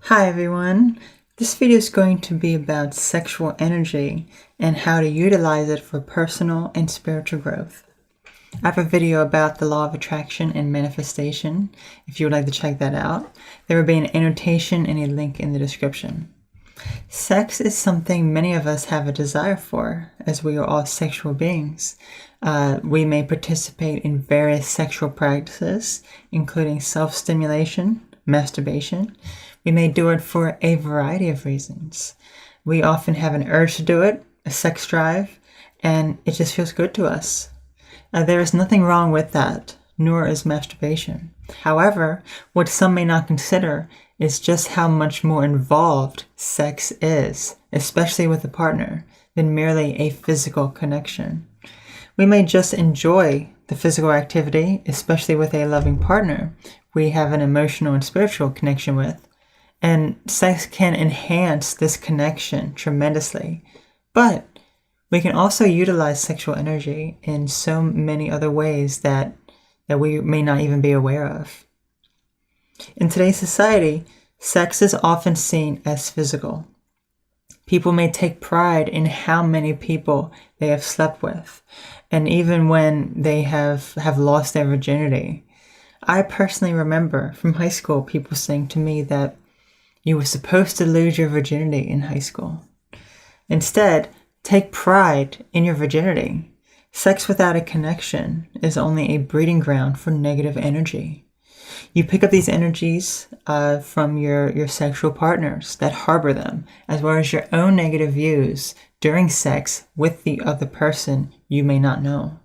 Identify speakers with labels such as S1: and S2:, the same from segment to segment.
S1: Hi everyone, this video is going to be about sexual energy and how to utilize it for personal and spiritual growth. I have a video about the law of attraction and manifestation if you would like to check that out. There will be an annotation and a link in the description. Sex is something many of us have a desire for, as we are all sexual beings. We may participate in various sexual practices, including self-stimulation, masturbation. We may do it for a variety of reasons. We often have an urge to do it, a sex drive, and it just feels good to us. There is nothing wrong with that, nor is masturbation. However, what some may not consider is just how much more involved sex is, especially with a partner, than merely a physical connection. We may just enjoy the physical activity, especially with a loving partner we have an emotional and spiritual connection with, and sex can enhance this connection tremendously. But we can also utilize sexual energy in so many other ways that we may not even be aware of. In today's society, sex is often seen as physical. People may take pride in how many people they have slept with, and even when they have lost their virginity. I personally remember from high school people saying to me that you were supposed to lose your virginity in high school. Instead, take pride in your virginity. Sex without a connection is only a breeding ground for negative energy. You pick up these energies from your sexual partners that harbor them, as well as your own negative views during sex with the other person you may not know.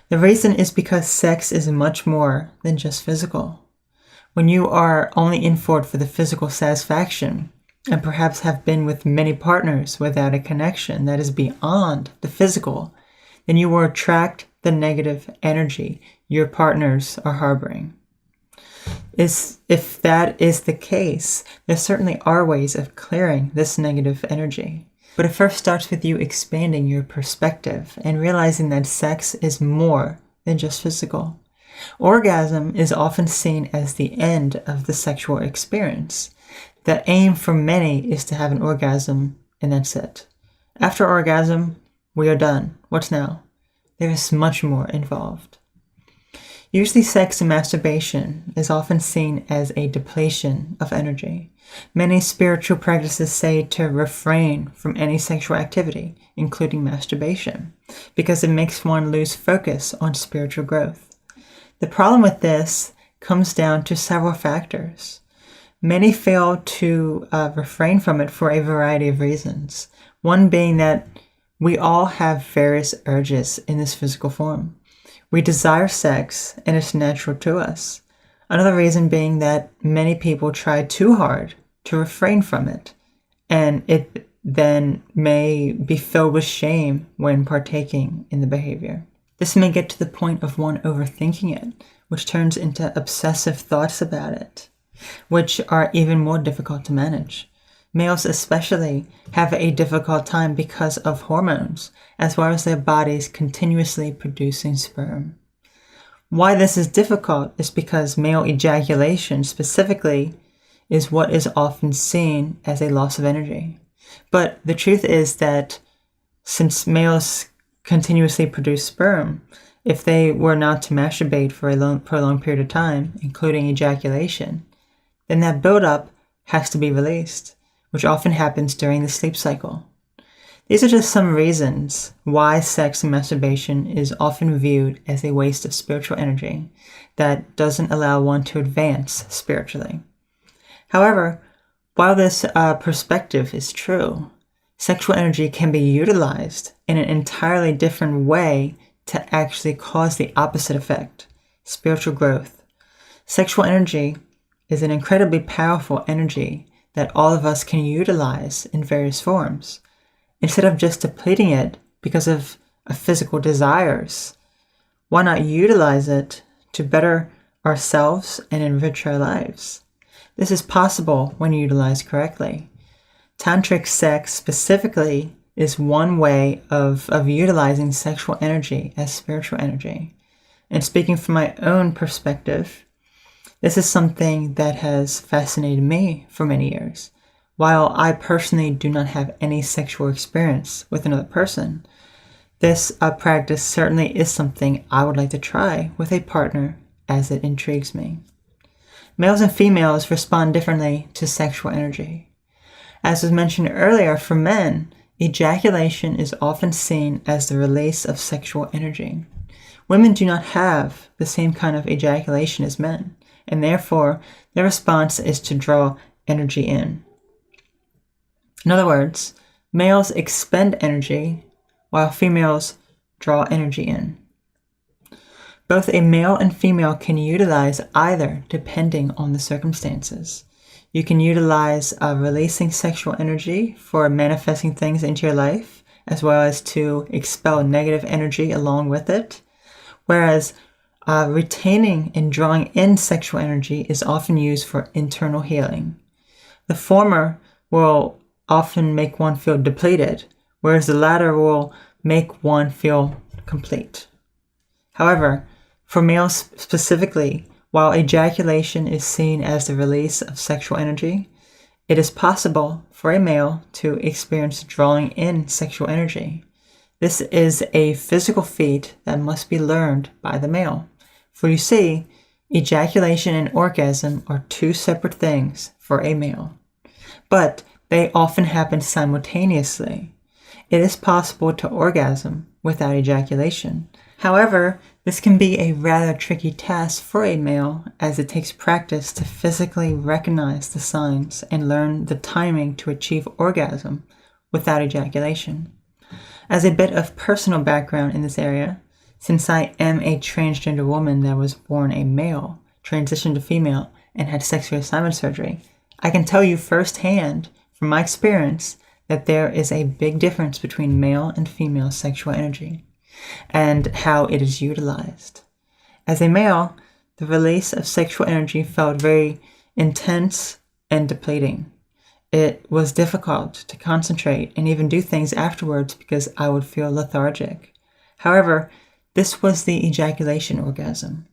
S1: The reason is because sex is much more than just physical. When you are only in for it for the physical satisfaction, and perhaps have been with many partners without a connection that is beyond the physical, then you will attract the negative energy your partners are harboring. If that is the case, there certainly are ways of clearing this negative energy. But it first starts with you expanding your perspective and realizing that sex is more than just physical. Orgasm is often seen as the end of the sexual experience. The aim for many is to have an orgasm and that's it. After orgasm, we are done. What's now? There is much more involved. Usually sex and masturbation is often seen as a depletion of energy. Many spiritual practices say to refrain from any sexual activity, including masturbation, because it makes one lose focus on spiritual growth. The problem with this comes down to several factors. Many fail to refrain from it for a variety of reasons. One being that we all have various urges in this physical form. We desire sex and it's natural to us. Another reason being that many people try too hard to refrain from it, and it then may be filled with shame when partaking in the behavior. This may get to the point of one overthinking it, which turns into obsessive thoughts about it, which are even more difficult to manage. Males especially have a difficult time because of hormones, as well as their bodies continuously producing sperm. Why this is difficult is because male ejaculation specifically is what is often seen as a loss of energy. But the truth is that since males continuously produce sperm, if they were not to masturbate for a prolonged period of time, including ejaculation, then that buildup has to be released, which often happens during the sleep cycle. These are just some reasons why sex and masturbation is often viewed as a waste of spiritual energy that doesn't allow one to advance spiritually. However, while this perspective is true, sexual energy can be utilized in an entirely different way to actually cause the opposite effect, spiritual growth. Sexual energy is an incredibly powerful energy that all of us can utilize in various forms. Instead of just depleting it because of physical desires, why not utilize it to better ourselves and enrich our lives? This is possible when utilized correctly. Tantric sex specifically is one way of utilizing sexual energy as spiritual energy. And speaking from my own perspective, This is something that has fascinated me for many years. While I personally do not have any sexual experience with another person, this practice certainly is something I would like to try with a partner, as it intrigues me. Males and females respond differently to sexual energy. As was mentioned earlier, for men, ejaculation is often seen as the release of sexual energy. Women do not have the same kind of ejaculation as men, and therefore their response is to draw energy in. In other words, males expend energy while females draw energy in. Both a male and female can utilize either depending on the circumstances. You can utilize releasing sexual energy for manifesting things into your life, as well as to expel negative energy along with it. Whereas retaining and drawing in sexual energy is often used for internal healing. The former will often make one feel depleted, whereas the latter will make one feel complete. However, for males specifically, while ejaculation is seen as the release of sexual energy, it is possible for a male to experience drawing in sexual energy. This is a physical feat that must be learned by the male. For you see, ejaculation and orgasm are two separate things for a male, but they often happen simultaneously. It is possible to orgasm without ejaculation. However, this can be a rather tricky task for a male, as it takes practice to physically recognize the signs and learn the timing to achieve orgasm without ejaculation. As a bit of personal background in this area, since I am a transgender woman that was born a male, transitioned to female, and had sex reassignment surgery, I can tell you firsthand from my experience that there is a big difference between male and female sexual energy and how it is utilized. As a male, the release of sexual energy felt very intense and depleting. It was difficult to concentrate and even do things afterwards because I would feel lethargic. However, this was the ejaculation orgasm.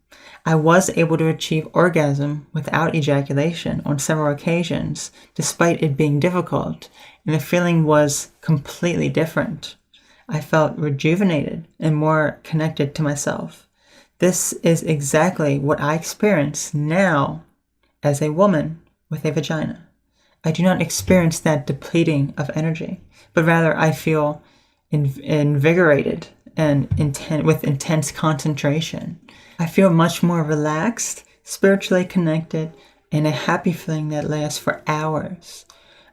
S1: I was able to achieve orgasm without ejaculation on several occasions, despite it being difficult, and the feeling was completely different. I felt rejuvenated and more connected to myself. This is exactly what I experience now as a woman with a vagina. I do not experience that depleting of energy, but rather I feel invigorated and with intense concentration. I feel much more relaxed, spiritually connected, and a happy feeling that lasts for hours.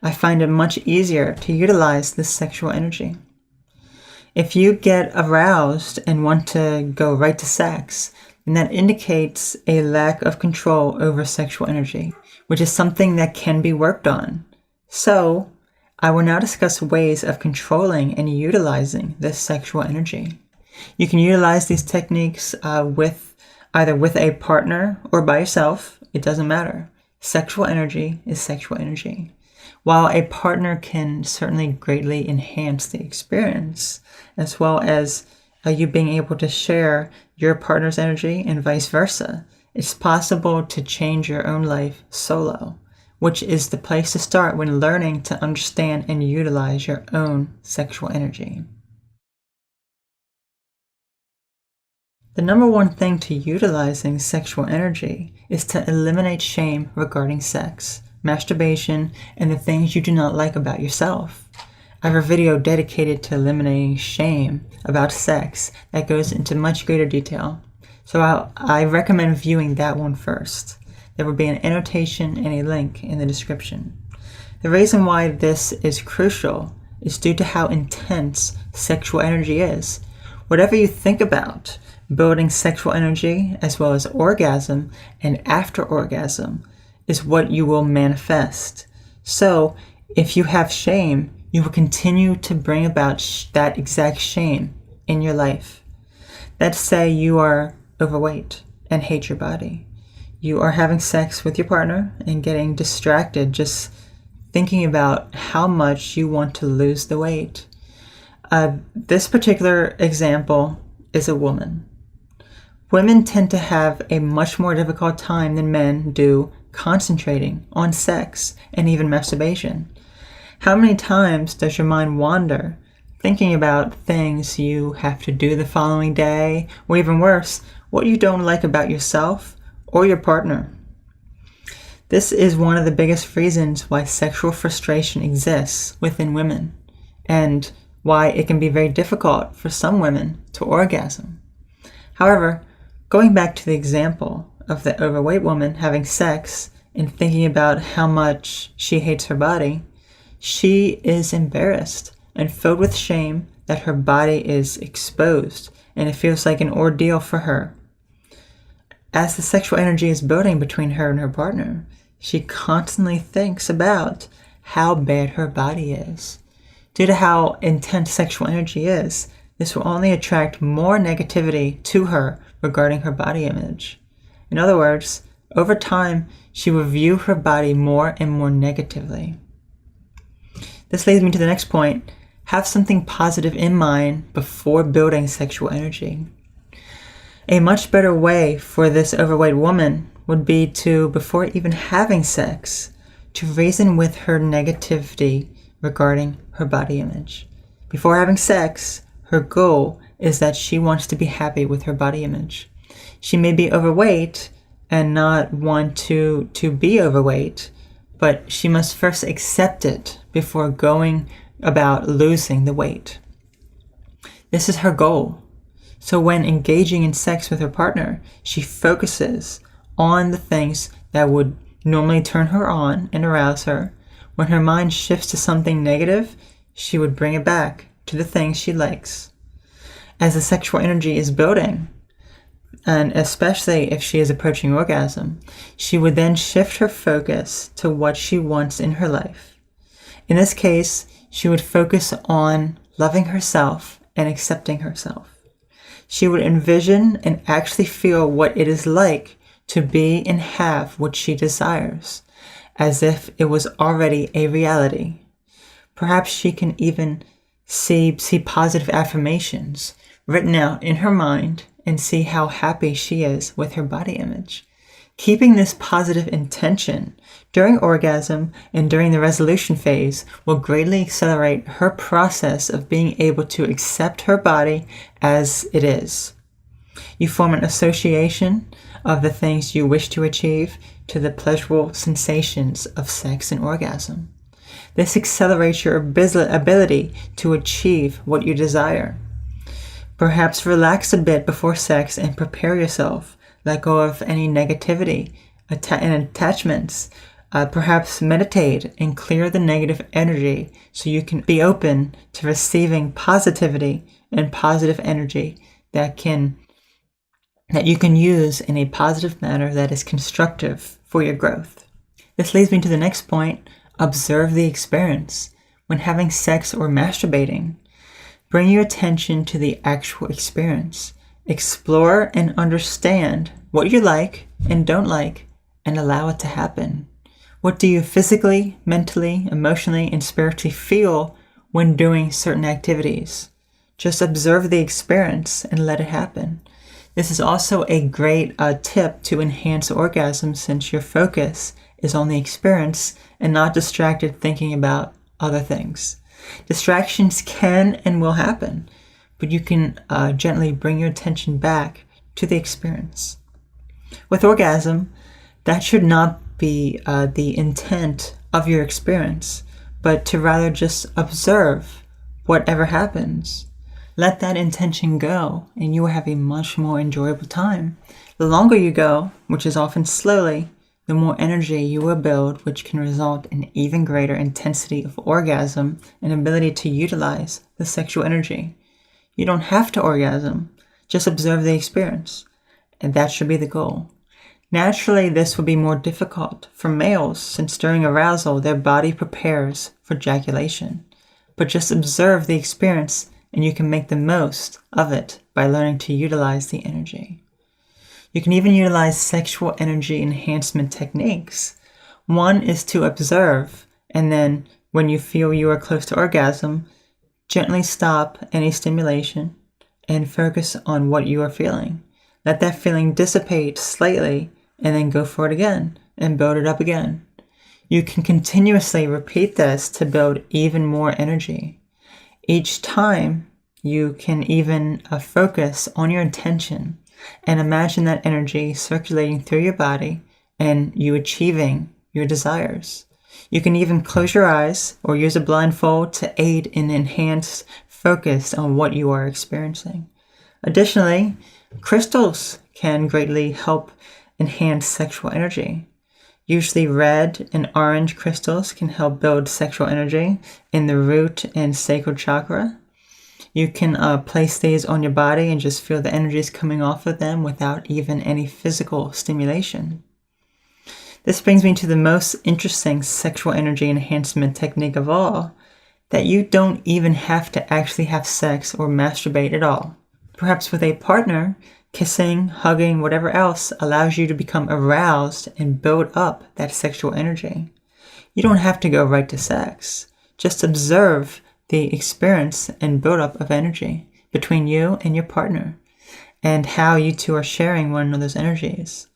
S1: I find it much easier to utilize this sexual energy. If you get aroused and want to go right to sex, then that indicates a lack of control over sexual energy, which is something that can be worked on. So, I will now discuss ways of controlling and utilizing this sexual energy. You can utilize these techniques either with a partner or by yourself. It doesn't matter. Sexual energy is sexual energy. While a partner can certainly greatly enhance the experience, as well as you being able to share your partner's energy and vice versa, it's possible to change your own life solo, which is the place to start when learning to understand and utilize your own sexual energy. The number one thing to utilizing sexual energy is to eliminate shame regarding sex, masturbation, and the things you do not like about yourself. I have a video dedicated to eliminating shame about sex that goes into much greater detail, so I recommend viewing that one first. There will be an annotation and a link in the description. The reason why this is crucial is due to how intense sexual energy is. Whatever you think about building sexual energy as well as orgasm and after orgasm is what you will manifest. So if you have shame, you will continue to bring about that exact shame in your life. Let's say you are overweight and hate your body. You are having sex with your partner and getting distracted just thinking about how much you want to lose the weight. This particular example is a woman. Women tend to have a much more difficult time than men do concentrating on sex and even masturbation. How many times does your mind wander thinking about things you have to do the following day, or even worse, what you don't like about yourself or your partner? This is one of the biggest reasons why sexual frustration exists within women, and why it can be very difficult for some women to orgasm. However, going back to the example of the overweight woman having sex and thinking about how much she hates her body, she is embarrassed and filled with shame that her body is exposed, and it feels like an ordeal for her. As the sexual energy is building between her and her partner, she constantly thinks about how bad her body is. Due to how intense sexual energy is, this will only attract more negativity to her regarding her body image. In other words, over time, she will view her body more and more negatively. This leads me to the next point. Have something positive in mind before building sexual energy. A much better way for this overweight woman would be to, before even having sex, to reason with her negativity regarding her body image. Before having sex, her goal is that she wants to be happy with her body image. She may be overweight and not want to be overweight, but she must first accept it before going about losing the weight. This is her goal. So when engaging in sex with her partner, she focuses on the things that would normally turn her on and arouse her. When her mind shifts to something negative, she would bring it back to the things she likes. As the sexual energy is building, and especially if she is approaching orgasm, she would then shift her focus to what she wants in her life. In this case, she would focus on loving herself and accepting herself. She would envision and actually feel what it is like to be and have what she desires, as if it was already a reality. Perhaps she can even see positive affirmations written out in her mind and see how happy she is with her body image. Keeping this positive intention during orgasm and during the resolution phase will greatly accelerate her process of being able to accept her body as it is. You form an association of the things you wish to achieve to the pleasurable sensations of sex and orgasm. This accelerates your ability to achieve what you desire. Perhaps relax a bit before sex and prepare yourself. Let go of any negativity and attachments. Perhaps meditate and clear the negative energy so you can be open to receiving positivity and positive energy that you can use in a positive manner that is constructive for your growth. This leads me to the next point. Observe the experience. When having sex or masturbating, bring your attention to the actual experience. Explore and understand what you like and don't like, and allow it to happen. What do you physically, mentally, emotionally, and spiritually feel when doing certain activities? Just observe the experience and let it happen. This is also a great tip to enhance orgasm, since your focus is on the experience and not distracted thinking about other things. Distractions can and will happen, but you can gently bring your attention back to the experience. With orgasm, that should not be the intent of your experience, but to rather just observe whatever happens. Let that intention go, and you will have a much more enjoyable time. The longer you go, which is often slowly, the more energy you will build, which can result in even greater intensity of orgasm and ability to utilize the sexual energy. You don't have to orgasm, just observe the experience, and that should be the goal. Naturally, this will be more difficult for males, since during arousal, their body prepares for ejaculation. But just observe the experience, and you can make the most of it by learning to utilize the energy. You can even utilize sexual energy enhancement techniques. One is to observe, and then when you feel you are close to orgasm, gently stop any stimulation and focus on what you are feeling. Let that feeling dissipate slightly and then go for it again and build it up again. You can continuously repeat this to build even more energy. Each time you can even focus on your intention and imagine that energy circulating through your body and you achieving your desires. You can even close your eyes or use a blindfold to aid in enhanced focus on what you are experiencing. Additionally, crystals can greatly help enhance sexual energy. Usually red and orange crystals can help build sexual energy in the root and sacral chakra. You can place these on your body and just feel the energies coming off of them without even any physical stimulation. This brings me to the most interesting sexual energy enhancement technique of all, that you don't even have to actually have sex or masturbate at all. Perhaps with a partner, kissing, hugging, whatever else allows you to become aroused and build up that sexual energy. You don't have to go right to sex. Just observe the experience and buildup of energy between you and your partner and how you two are sharing one another's energies.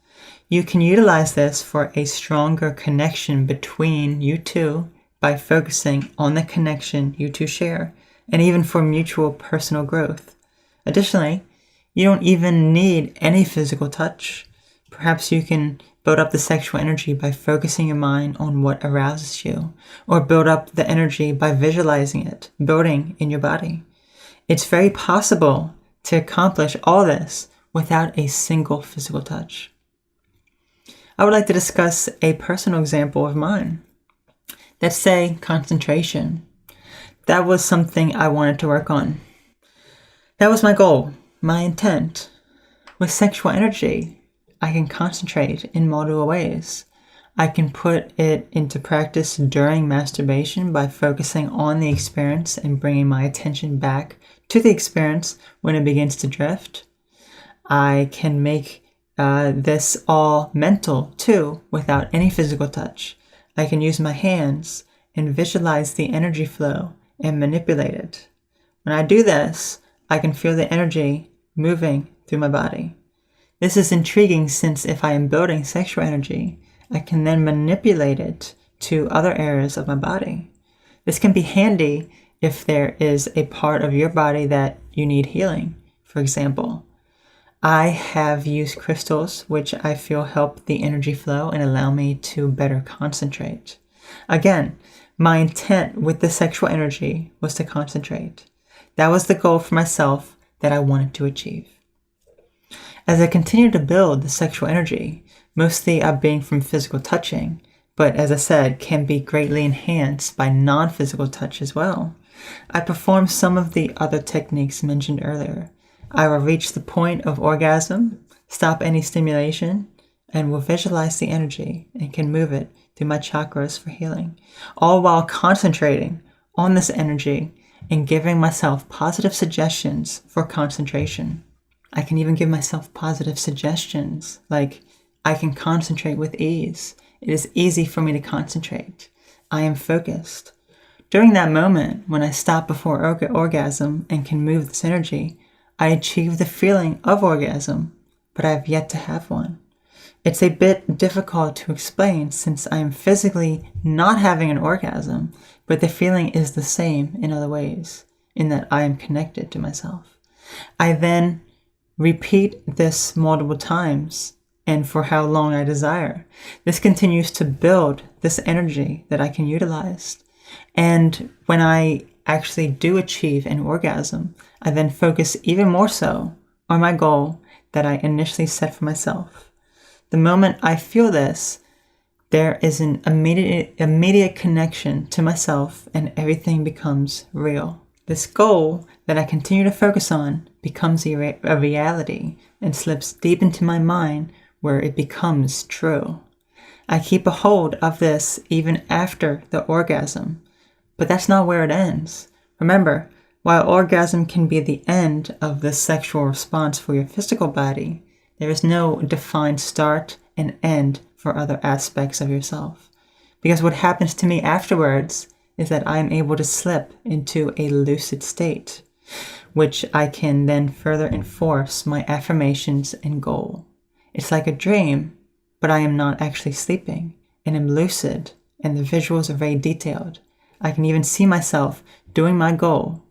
S1: You can utilize this for a stronger connection between you two by focusing on the connection you two share, and even for mutual personal growth. Additionally, you don't even need any physical touch. Perhaps you can build up the sexual energy by focusing your mind on what arouses you, or build up the energy by visualizing it, building in your body. It's very possible to accomplish all this without a single physical touch. I would like to discuss a personal example of mine. Let's say concentration. That was something I wanted to work on. That was my goal, my intent. With sexual energy, I can concentrate in multiple ways. I can put it into practice during masturbation by focusing on the experience and bringing my attention back to the experience when it begins to drift. I can make this all mental too, without any physical touch. I can use my hands and visualize the energy flow and manipulate it. When I do this, I can feel the energy moving through my body. This is intriguing since if I am building sexual energy, I can then manipulate it to other areas of my body. This can be handy if there is a part of your body that you need healing. For example, I have used crystals which I feel help the energy flow and allow me to better concentrate. Again, my intent with the sexual energy was to concentrate. That was the goal for myself that I wanted to achieve. As I continue to build the sexual energy, mostly being from physical touching, but as I said, can be greatly enhanced by non-physical touch as well, I perform some of the other techniques mentioned earlier. I will reach the point of orgasm, stop any stimulation, and will visualize the energy and can move it through my chakras for healing, all while concentrating on this energy and giving myself positive suggestions for concentration. I can even give myself positive suggestions like, I can concentrate with ease. It is easy for me to concentrate. I am focused. During that moment, when I stop before orgasm and can move this energy, I achieve the feeling of orgasm, but I have yet to have one. It's a bit difficult to explain since I am physically not having an orgasm, but the feeling is the same in other ways, in that I am connected to myself. I then repeat this multiple times and for how long I desire. This continues to build this energy that I can utilize. And when I actually do achieve an orgasm, I then focus even more so on my goal that I initially set for myself. The moment I feel this, there is an immediate connection to myself and everything becomes real. This goal that I continue to focus on becomes a reality and slips deep into my mind where it becomes true. I keep a hold of this even after the orgasm, but that's not where it ends. Remember, while orgasm can be the end of the sexual response for your physical body, there is no defined start and end for other aspects of yourself. Because what happens to me afterwards is that I am able to slip into a lucid state. which I can then further enforce my affirmations and goal. It's like a dream, but I am not actually sleeping, and am lucid, and the visuals are very detailed. I can even see myself doing my goal.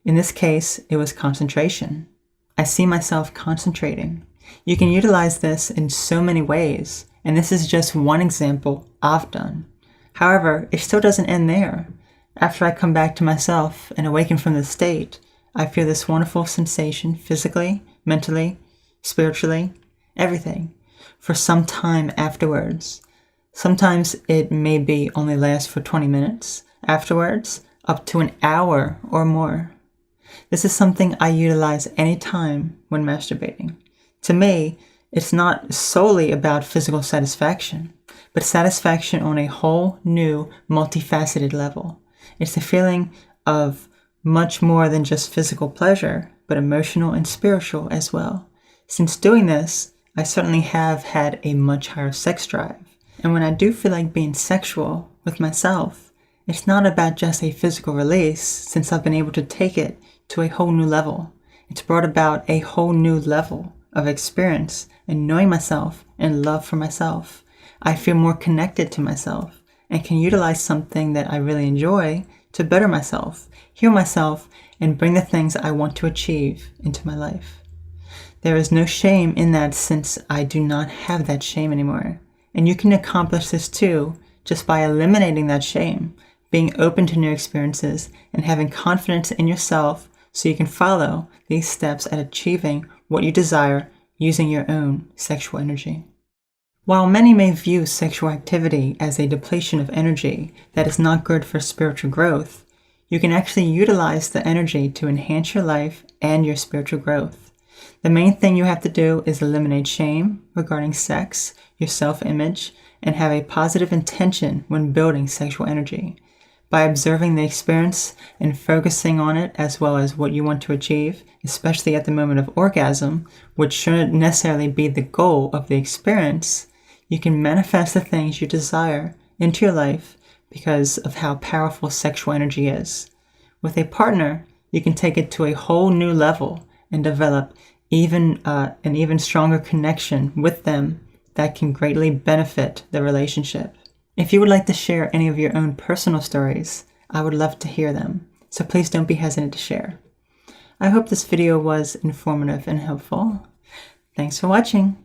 S1: In this case, it was concentration. I see myself concentrating. You can utilize this in so many ways, and this is just one example I've done. However, it still doesn't end there. After I come back to myself and awaken from this state, I feel this wonderful sensation physically, mentally, spiritually, everything, for some time afterwards. Sometimes it may be only last for 20 minutes, afterwards up to an hour or more. This is something I utilize anytime when masturbating. To me, it's not solely about physical satisfaction, but satisfaction on a whole new, multifaceted level. It's the feeling of much more than just physical pleasure, but emotional and spiritual as well. Since doing this, I certainly have had a much higher sex drive. And when I do feel like being sexual with myself, it's not about just a physical release, since I've been able to take it to a whole new level. It's brought about a whole new level of experience and knowing myself and love for myself. I feel more connected to myself and can utilize something that I really enjoy to better myself, heal myself, and bring the things I want to achieve into my life. There is no shame in that, since I do not have that shame anymore. And you can accomplish this too, just by eliminating that shame, being open to new experiences, and having confidence in yourself so you can follow these steps at achieving what you desire using your own sexual energy. While many may view sexual activity as a depletion of energy that is not good for spiritual growth, you can actually utilize the energy to enhance your life and your spiritual growth. The main thing you have to do is eliminate shame regarding sex, your self-image, and have a positive intention when building sexual energy. By observing the experience and focusing on it, as well as what you want to achieve, especially at the moment of orgasm, which shouldn't necessarily be the goal of the experience, you can manifest the things you desire into your life because of how powerful sexual energy is. With a partner, you can take it to a whole new level and develop an even stronger connection with them that can greatly benefit the relationship. If you would like to share any of your own personal stories, I would love to hear them, so please don't be hesitant to share. I hope this video was informative and helpful. Thanks for watching.